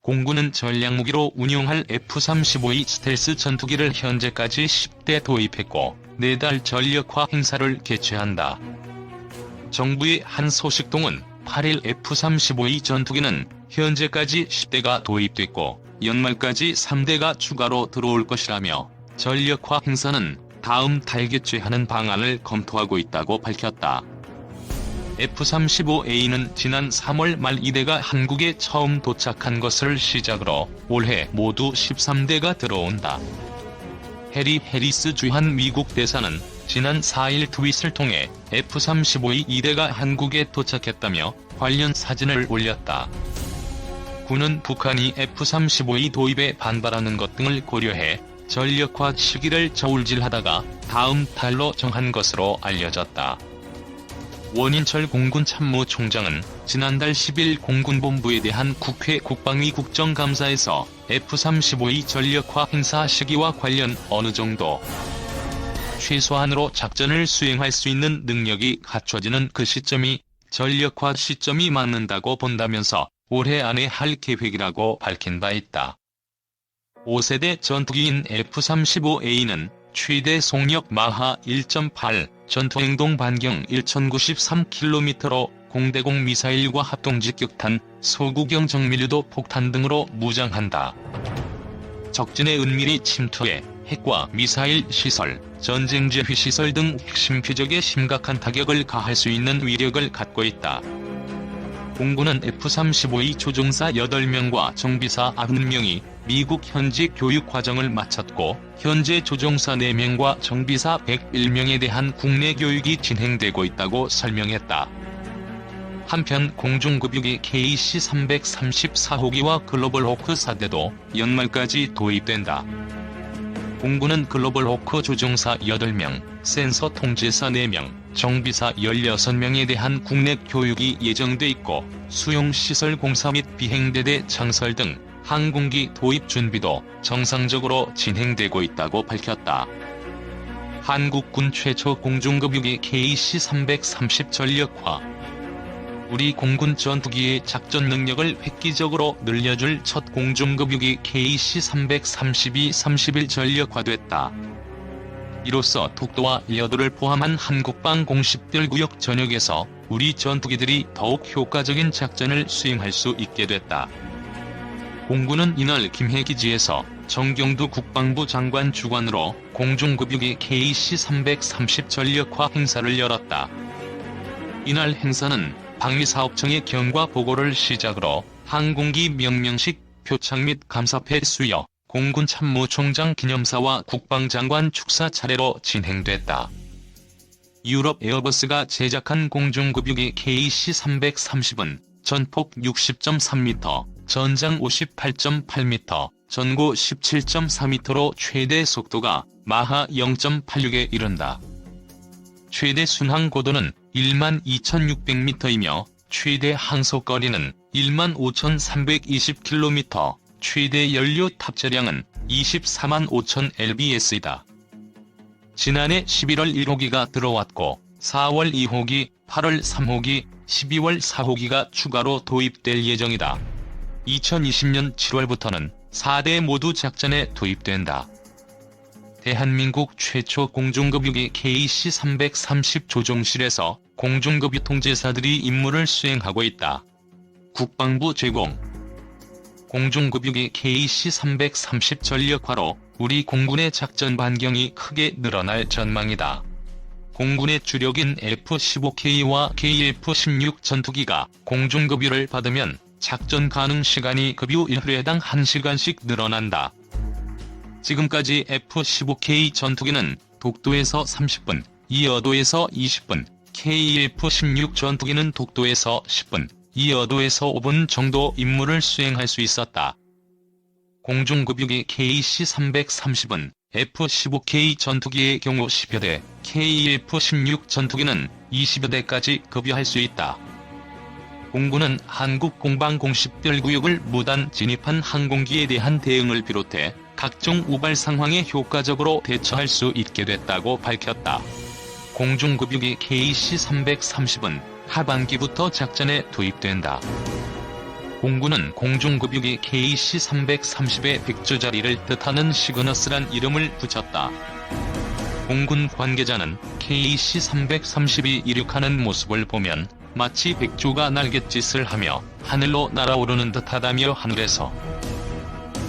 공군은 전략무기로 운용할 F-35E 스텔스 전투기를 현재까지 10대 도입했고 4달 전력화 행사를 개최한다. 정부의 한 소식통은 8일 F-35E 전투기는 현재까지 10대가 도입됐고 연말까지 3대가 추가로 들어올 것이라며 전력화 행사는 다음 달 개최하는 방안을 검토하고 있다고 밝혔다. F-35A는 지난 3월 말 2대가 한국에 처음 도착한 것을 시작으로 올해 모두 13대가 들어온다. 해리 해리스 주한 미국 대사는 지난 4일 트윗을 통해 F-35E 2대가 한국에 도착했다며 관련 사진을 올렸다. 군은 북한이 F-35E 도입에 반발하는 것 등을 고려해 전력화 시기를 저울질하다가 다음 달로 정한 것으로 알려졌다. 원인철 공군 참모총장은 지난달 10일 공군본부에 대한 국회 국방위 국정감사에서 F-35E 전력화 행사 시기와 관련 어느 정도 최소한으로 작전을 수행할 수 있는 능력이 갖춰지는 그 시점이 전력화 시점이 맞는다고 본다면서 올해 안에 할 계획이라고 밝힌 바 있다. 5세대 전투기인 F-35A는 최대 속력 마하 1.8, 전투행동 반경 1093km로 공대공 미사일과 합동직격탄, 소구경 정밀유도 폭탄 등으로 무장한다. 적진에 은밀히 침투해 핵과 미사일 시설, 전쟁지휘 시설 등 핵심 표적에 심각한 타격을 가할 수 있는 위력을 갖고 있다. 공군은 F-35E 조종사 8명과 정비사 90명이 미국 현지 교육 과정을 마쳤고 현재 조종사 4명과 정비사 101명에 대한 국내 교육이 진행되고 있다고 설명했다. 한편 공중급유기 KC-334호기와 글로벌 호크 4대도 연말까지 도입된다. 공군은 글로벌 호크 조종사 8명, 센서 통제사 4명, 정비사 16명에 대한 국내 교육이 예정돼 있고 수용시설 공사 및 비행대대 창설 등 항공기 도입 준비도 정상적으로 진행되고 있다고 밝혔다. 한국군 최초 공중급유기 KC-330 전력화. 우리 공군 전투기의 작전 능력을 획기적으로 늘려줄 첫 공중급유기 KC-332 30일 전력화됐다. 이로써 독도와 여도를 포함한 한국방 공식별 구역 전역에서 우리 전투기들이 더욱 효과적인 작전을 수행할 수 있게 됐다. 공군은 이날 김해기지에서 정경두 국방부 장관 주관으로 공중급유기 KC-330 전력화 행사를 열었다. 이날 행사는 방위사업청의 경과 보고를 시작으로 항공기 명명식, 표창 및 감사패 수여, 공군 참모총장 기념사와 국방장관 축사 차례로 진행됐다. 유럽 에어버스가 제작한 공중급유기 KC-330은 전폭 60.3m, 전장 58.8m, 전고 17.4m로 최대 속도가 마하 0.86에 이른다. 최대 순항 고도는 12,600m이며 최대 항속거리는 15,320km, 최대 연료 탑재량은 245,000lbs이다. 지난해 11월 1호기가 들어왔고 4월 2호기, 8월 3호기, 12월 4호기가 추가로 도입될 예정이다. 2020년 7월부터는 4대 모두 작전에 도입된다. 대한민국 최초 공중급유기 KC-330 조종실에서 공중급유 통제사들이 임무를 수행하고 있다. 국방부 제공. 공중급유기 KC-330 전력화로 우리 공군의 작전 반경이 크게 늘어날 전망이다. 공군의 주력인 F-15K와 KF-16 전투기가 공중급유를 받으면 작전 가능 시간이 급유 1회당 1시간씩 늘어난다. 지금까지 F-15K 전투기는 독도에서 30분, 이어도에서 20분, KF-16 전투기는 독도에서 10분, 이어도에서 5분 정도 임무를 수행할 수 있었다. 공중급유기 KC-330은 F-15K 전투기의 경우 10여 대, KF-16 전투기는 20여 대까지 급유할 수 있다. 공군은 한국 공방 공식별 구역을 무단 진입한 항공기에 대한 대응을 비롯해 각종 우발 상황에 효과적으로 대처할 수 있게 됐다고 밝혔다. 공중급유기 KC-330은 하반기부터 작전에 도입된다. 공군은 공중급유기 KC-330의 백조자리를 뜻하는 시그너스란 이름을 붙였다. 공군 관계자는 KC-330이 이륙하는 모습을 보면 마치 백조가 날갯짓을 하며 하늘로 날아오르는 듯하다며 하늘에서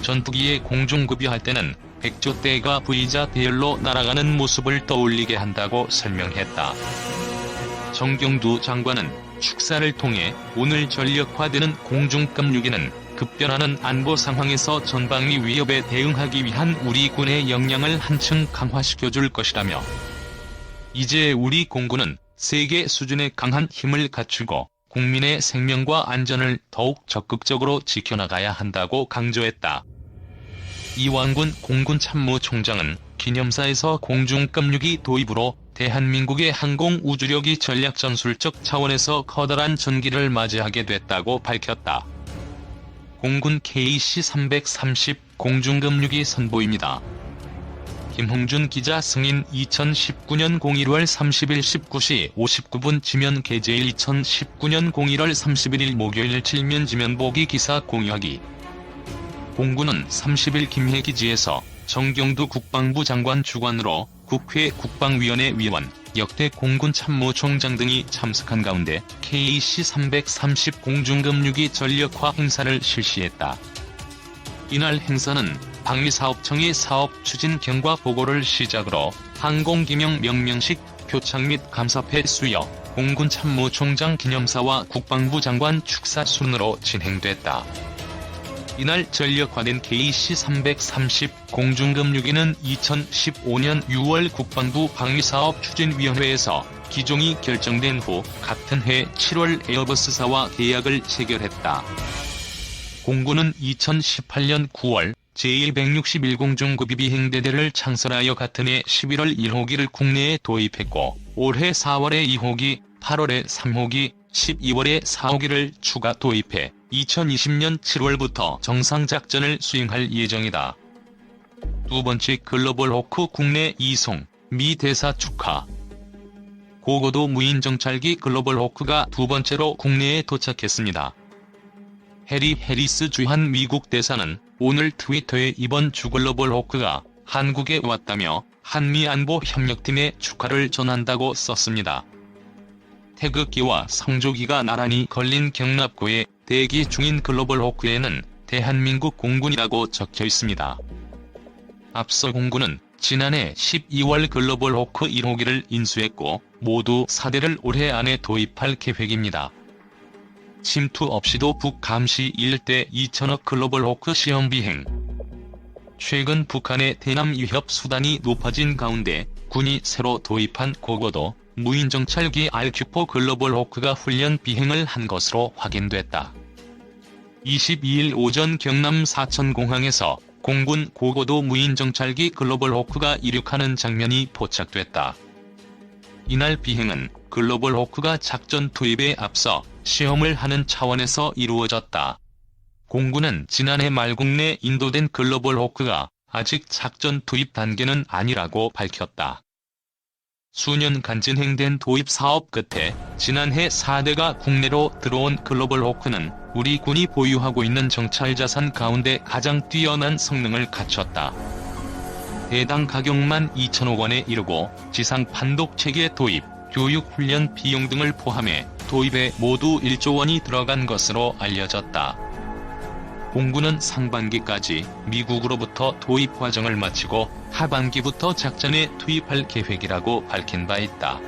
전투기에 공중급유할 때는 백조떼가 V자 대열로 날아가는 모습을 떠올리게 한다고 설명했다. 정경두 장관은 축사를 통해 오늘 전력화되는 공중급유기는 급변하는 안보 상황에서 전방위 위협에 대응하기 위한 우리 군의 역량을 한층 강화시켜줄 것이라며, 이제 우리 공군은 세계 수준의 강한 힘을 갖추고 국민의 생명과 안전을 더욱 적극적으로 지켜나가야 한다고 강조했다. 이완군 공군참모총장은 기념사에서 공중급유기 도입으로 대한민국의 항공우주력이 전략전술적 차원에서 커다란 전기를 맞이하게 됐다고 밝혔다. 공군 KC-330 공중급유기 선보입니다. 김홍준 기자 승인 2019년 01월 30일 19시 59분 지면 게재일 2019년 01월 31일 목요일 칠면 지면 보기 기사 공유하기. 공군은 30일 김해 기지에서 정경두 국방부 장관 주관으로 국회 국방위원회 위원, 역대 공군 참모총장 등이 참석한 가운데 KC-330 공중급유기 전력화 행사를 실시했다. 이날 행사는 방위사업청의 사업 추진 경과 보고를 시작으로 항공기명 명명식, 표창 및 감사패 수여, 공군 참모총장 기념사와 국방부 장관 축사 순으로 진행됐다. 이날 전력화된 KC-330 공중급유기는 2015년 6월 국방부 방위사업추진위원회에서 기종이 결정된 후 같은 해 7월 에어버스사와 계약을 체결했다. 공군은 2018년 9월 제161 공중급유비행대대를 창설하여 같은 해 11월 1호기를 국내에 도입했고, 올해 4월에 2호기, 8월에 3호기, 12월에 4호기를 추가 도입해 2020년 7월부터 정상작전을 수행할 예정이다. 두 번째 글로벌 호크 국내 이송, 미 대사 축하. 고고도 무인 정찰기 글로벌 호크가 두 번째로 국내에 도착했습니다. 해리 해리스 주한 미국 대사는 오늘 트위터에 이번 주 글로벌 호크가 한국에 왔다며 한미 안보 협력팀에 축하를 전한다고 썼습니다. 태극기와 성조기가 나란히 걸린 경납고에 대기 중인 글로벌 호크에는 대한민국 공군이라고 적혀 있습니다. 앞서 공군은 지난해 12월 글로벌 호크 1호기를 인수했고 모두 4대를 올해 안에 도입할 계획입니다. 침투 없이도 북 감시 일대 2천억 글로벌 호크 시험 비행. 최근 북한의 대남 위협 수단이 높아진 가운데 군이 새로 도입한 고고도 무인 정찰기 RQ4 글로벌 호크가 훈련 비행을 한 것으로 확인됐다. 22일 오전 경남 사천공항에서 공군 고고도 무인 정찰기 글로벌 호크가 이륙하는 장면이 포착됐다. 이날 비행은 글로벌 호크가 작전 투입에 앞서 시험을 하는 차원에서 이루어졌다. 공군은 지난해 말 국내 인도된 글로벌 호크가 아직 작전 투입 단계는 아니라고 밝혔다. 수년간 진행된 도입 사업 끝에 지난해 4대가 국내로 들어온 글로벌 호크는 우리 군이 보유하고 있는 정찰 자산 가운데 가장 뛰어난 성능을 갖췄다. 대당 가격만 2천억 원에 이르고 지상 판독체계 도입, 교육 훈련 비용 등을 포함해 도입에 모두 1조 원이 들어간 것으로 알려졌다. 공군은 상반기까지 미국으로부터 도입 과정을 마치고 하반기부터 작전에 투입할 계획이라고 밝힌 바 있다.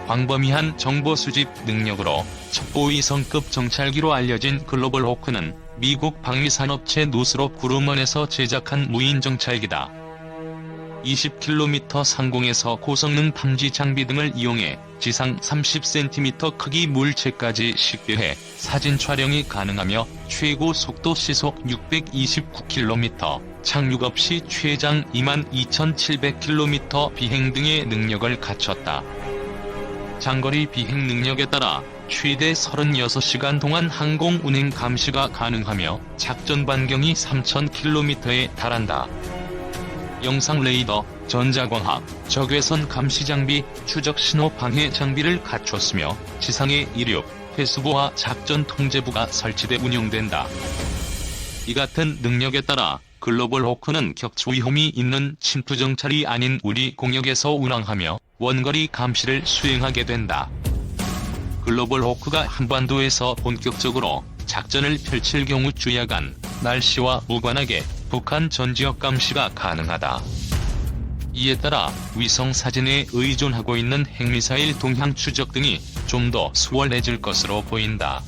광범위한 정보 수집 능력으로 첩보위성급 정찰기로 알려진 글로벌 호크는 미국 방위산업체 노스롭 그루먼에서 제작한 무인 정찰기다. 20km 상공에서 고성능 탐지 장비 등을 이용해 지상 30cm 크기 물체까지 식별해 사진 촬영이 가능하며 최고 속도 시속 629km, 착륙 없이 최장 22,700km 비행 등의 능력을 갖췄다. 장거리 비행 능력에 따라 최대 36시간 동안 항공 운행 감시가 가능하며 작전 반경이 3,000km에 달한다. 영상 레이더, 전자광학, 적외선 감시 장비, 추적 신호 방해 장비를 갖췄으며 지상의 이륙, 회수부와 작전 통제부가 설치돼 운영된다. 이 같은 능력에 따라 글로벌 호크는 격추 위험이 있는 침투 정찰이 아닌 우리 공역에서 운항하며 원거리 감시를 수행하게 된다. 글로벌 호크가 한반도에서 본격적으로 작전을 펼칠 경우 주야간, 날씨와 무관하게 북한 전 지역 감시가 가능하다. 이에 따라 위성 사진에 의존하고 있는 핵미사일 동향 추적 등이 좀 더 수월해질 것으로 보인다.